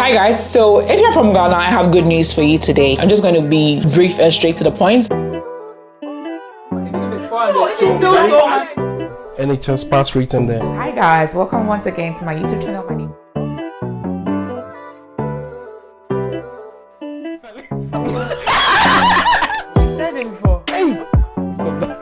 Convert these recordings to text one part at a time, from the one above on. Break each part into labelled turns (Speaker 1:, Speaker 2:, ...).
Speaker 1: Hi guys, so if you're from Ghana, I have good news for you today. I'm just going to be brief and straight to the point.
Speaker 2: NHS pass written there.
Speaker 3: Hi guys, welcome once again to my YouTube channel. My name you said it before. Hey, stop that.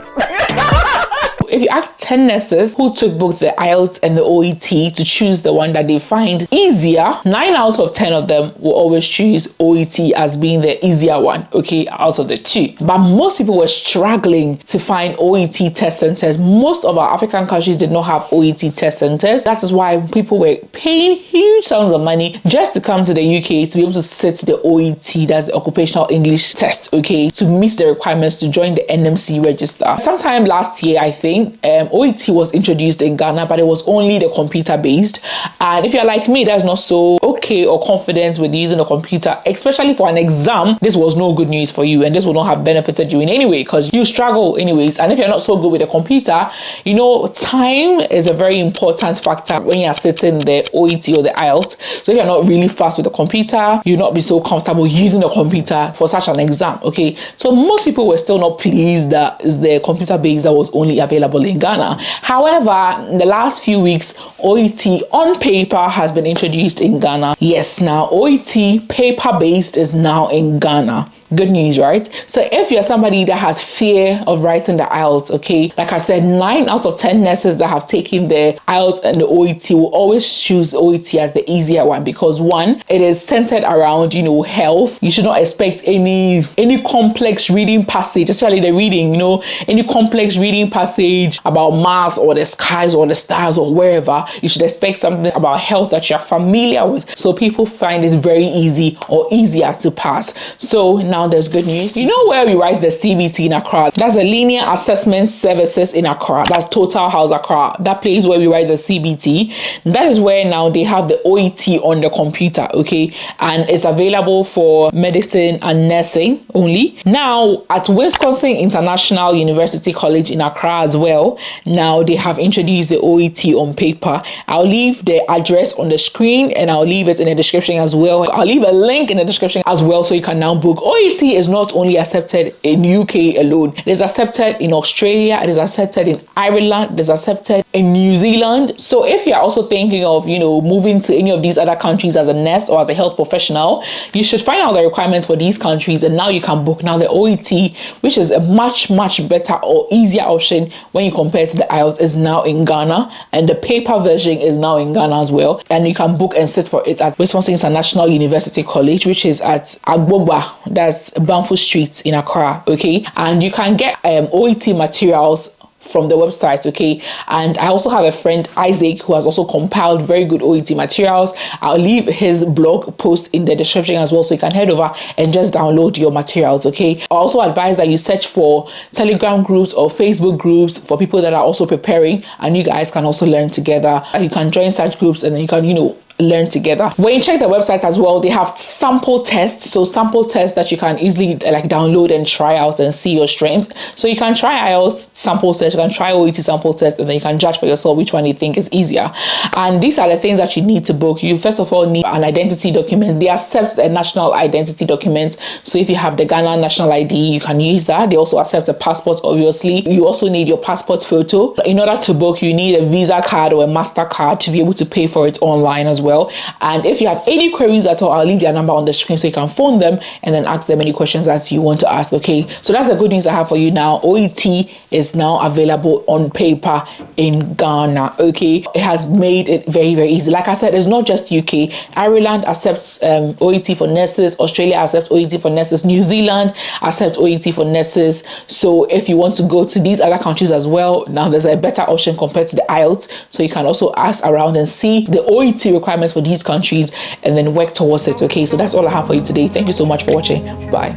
Speaker 1: If you ask 10 nurses who took both the IELTS and the OET to choose the one that they find easier, 9 out of 10 of them will always choose OET as being the easier one, okay, out of the two. But most people were struggling to find OET test centers. Most of our African countries did not have OET test centers. That is why people were paying huge sums of money just to come to the UK to be able to sit the OET, that's the Occupational English Test, okay, to meet the requirements to join the NMC register. Sometime last year, I think, OET was introduced in Ghana, but it was only the computer based. And if you're like me, that's not so okay or confident with using a computer, especially for an exam, this was no good news for you, and this would not have benefited you in any way because you struggle anyways. And if you're not so good with a computer, you know, time is a very important factor when you're sitting the OET or the IELTS. So if you're not really fast with the computer, you'll not be so comfortable using the computer for such an exam, okay? So most people were still not pleased that the computer base that was only available in Ghana. However, in the last few weeks, OET on paper has been introduced in Ghana. Yes, now OET paper-based is now in Ghana. Good news, right? So if you're somebody that has fear of writing the IELTS, okay, like I said, 9 out of 10 nurses that have taken the IELTS and the OET will always choose OET as the easier one because one, it is centered around, you know, health. You should not expect any complex reading passage, especially the reading, you know, any complex reading passage about Mars or the skies or the stars or wherever. You should expect something about health that you're familiar with. So people find it very easy or easier to pass. So now there's good news. You know where we write the CBT in Accra? That's the Linear Assessment Services in Accra. That's Total House Accra. That place where we write the CBT. That is where now they have the OET on the computer, okay? And it's available for medicine and nursing only. Now at Wisconsin International University College in Accra as well, now they have introduced the OET on paper. I'll leave the address on the screen and I'll leave it in the description as well. I'll leave a link in the description as well so you can now book. OET is not only accepted in UK alone. It is accepted in Australia, it is accepted in Ireland, it is accepted in New Zealand. So if you're also thinking of, you know, moving to any of these other countries as a nurse or as a health professional, you should find out the requirements for these countries and now you can book. Now the OET, which is a much better or easier option when you compare to the IELTS, is now in Ghana, and the paper version is now in Ghana as well, and you can book and sit for it at Wisconsin International University College, which is at Agbogba, that's Bamfo Street in Accra, okay? And you can get OET materials from the website, okay? And I also have a friend, Isaac, who has also compiled very good OET materials. I'll leave his blog post in the description as well, so you can head over and just download your materials, okay? I also advise that you search for Telegram groups or Facebook groups for people that are also preparing, and you guys can also learn together. You can join such groups and then you can, you know, learn together. When you check the website as well, they have sample tests. So sample tests that you can easily like download and try out and see your strength. So you can try IELTS sample test, you can try OET sample test, and then you can judge for yourself which one you think is easier. And these are the things that you need to book. You first of all need an identity document. They accept a national identity document. So if you have the Ghana national ID, you can use that. They also accept a passport, obviously. You also need your passport photo. In order to book, you need a Visa card or a MasterCard to be able to pay for it online as well. And if you have any queries at all, I'll leave their number on the screen so you can phone them and then ask them any questions that you want to ask, okay? So that's the good news I have for you now. OET is now available on paper in Ghana, okay? It has made it very easy. Like I said, it's not just UK. Ireland accepts OET for nurses. Australia accepts OET for nurses. New Zealand accepts OET for nurses. So if you want to go to these other countries as well, now there's a better option compared to the IELTS. So you can also ask around and see the OET requirements for these countries and then work towards it, okay? So that's all I have for you today. Thank you so much for watching. Bye.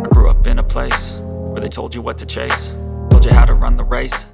Speaker 4: I grew up in a place where they told you what to chase, told you how to run the race.